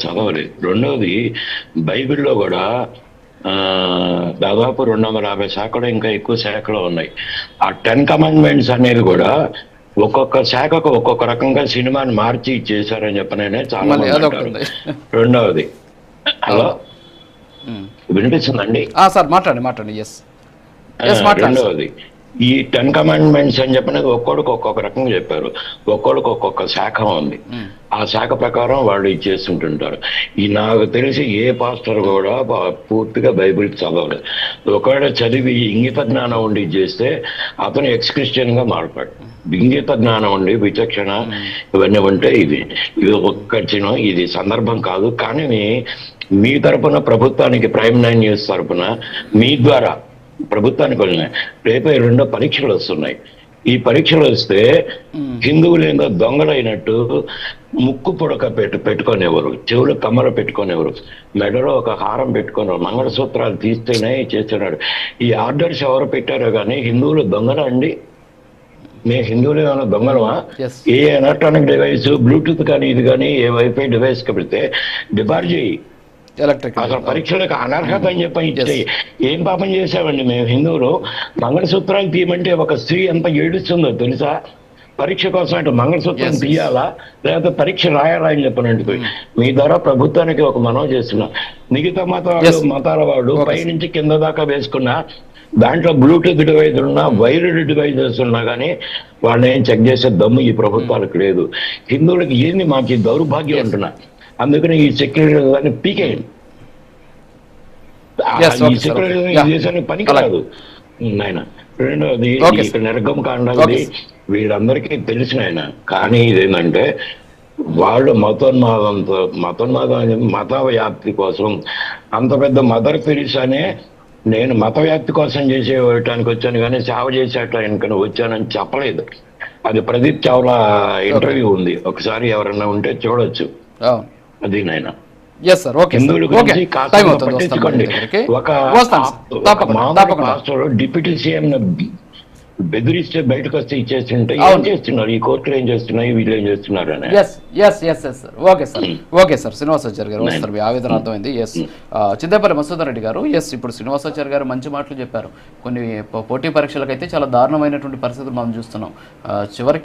చదవాలి. రెండవది బైబిల్‌లో గూడా దాదాపు 250 శాఖలు ఇంకా ఎక్కువ శాఖలు ఉన్నాయి. ఆ 10 కమాండ్‌మెంట్స్ అనేది గూడా ఒక్కొక్క శాఖకు ఒక్కొక్క రకంగా సినిమాని మార్చి చేశారని చెప్పననే చాలా మళ్ళీ మంది అంటారు. అదొకటుంది. రెండవది హలో! అవును. హ్మ్. వినిపిస్తుందండి? సార్ మాట్లాడండి. యెస్. మాట్లాడండి సార్. రెండవది ఈ 10 కమాండ్‌మెంట్స్ అని చెప్పినది ఒక్కోడికి ఒక్కొక్క రకంగా చెప్పారు. ఒక్కోడికి ఒక్కొక్క శాఖ ఉంది. హ్మ్. ఆ శాఖ ప్రకారం వాళ్ళు ఇది చేస్తుంటుంటారు. నాకు తెలిసి ఏ పాస్టర్ కూడా పూర్తిగా బైబిల్ చదవలేదు. ఒకవేళ చదివి ఇంగిత జ్ఞానం ఉండి ఇది చేస్తే అతను ఎక్స్ క్రిస్టియన్‌గా మారతాడు. ఇంగిత జ్ఞానం ఉండి విచక్షణ ఇవన్నీ ఉంటే ఇది ఒక్క ఇది సందర్భం కాదు. కానీ మీ తరపున ప్రభుత్వానికి ప్రైమ్ 9 న్యూస్ తరపున మీ ద్వారా ప్రభుత్వానికి వెళ్ళినాయి. రేపు 2 పరీక్షలు వస్తున్నాయి. ఈ పరీక్షలు వస్తే హిందువులు ఏందో దొంగలైనట్టు ముక్కు పుడక పెట్టుకునేవారు, చెవులు కమ్మలు పెట్టుకునేవారు, మెడలో ఒక హారం పెట్టుకునేవారు, మంగళసూత్రాలు తీస్తేనే చేస్తున్నాడు. ఈ ఆర్డర్స్ ఎవరు పెట్టారో కానీ హిందువులు దొంగలా అండి? మేము హిందువులు ఏమైనా దొంగలమా? ఏ ఎలక్ట్రానిక్ డివైస్ బ్లూటూత్ కానీ ఇది కానీ ఏ వైఫై డివైస్ పెడితే డిబార్ చేయి. అసలు పరీక్షలకు అనర్హత అని చెప్పి ఏం పాపం చేసామండి మేము హిందువులు? మంగళసూత్రాలు తీయమంటే ఒక స్త్రీ ఎంత ఏడుస్తుందో తెలుసా? పరీక్ష కోసం అంటే మంగళసూత్రం తీయాలా లేకపోతే పరీక్ష రాయాలా అని చెప్పనండి. మీ ద్వారా ప్రభుత్వానికి ఒక మనవి చేస్తున్నా. మిగతా మతాల వాళ్ళు పైనుంచి కింద దాకా వేసుకున్నా దాంట్లో బ్లూటూత్ డివైస్ ఉన్నా వైర్డ్ డివైజెస్ ఉన్నా కానీ వాళ్ళని ఏం చెక్ చేసే దమ్ము ఈ ప్రభుత్వాలకు లేదు. హిందువులకి ఏంది మాకు ఈ దౌర్భాగ్యం అంటున్నా. అందుకని ఈ సెక్యులరిజాన్ని పీకేయండి. ఈ సెక్యులరిజం దేశానికి పనికి రాదు ఆయన. రెండవది ఇక్కడ నిర్గమ కాండాది వీళ్ళందరికీ తెలిసిన ఆయన. కానీ ఇదేంటంటే వాళ్ళు మత వ్యాప్తి కోసం అంత పెద్ద మదర్ తెరీసానే నేను మత వ్యాప్తి కోసం చేసేటానికి వచ్చాను కానీ సేవ చేసేటానికి వచ్చానని చెప్పలేదు. అది ప్రదీప్ చావ్లా ఇంటర్వ్యూ ఉంది, ఒకసారి ఎవరన్నా ఉంటే చూడొచ్చు. అది నాయన హిందువుల గురించి పట్టించుకోండి. ఒక పాస్టర్ డిప్యూటీ సీఎం బెదిరిస్తే బయటకు వస్తే ఇచ్చేస్తుంటే ఏం చేస్తున్నారు ఈ కోర్టులు, ఏం చేస్తున్నాయి వీళ్ళు ఏం చేస్తున్నారు అని. ఓకే సార్ శ్రీనివాసాచారి గారు సార్ మీ ఆవేదన అర్థమైంది. చింతపల్లి మసూదన్ రెడ్డి గారు ఇప్పుడు శ్రీనివాసాచారి గారు మంచి మాటలు చెప్పారు. కొన్ని పోటీ పరీక్షలకైతే చాలా దారుణమైనటువంటి పరిస్థితులు మనం చూస్తున్నాం. చివరికి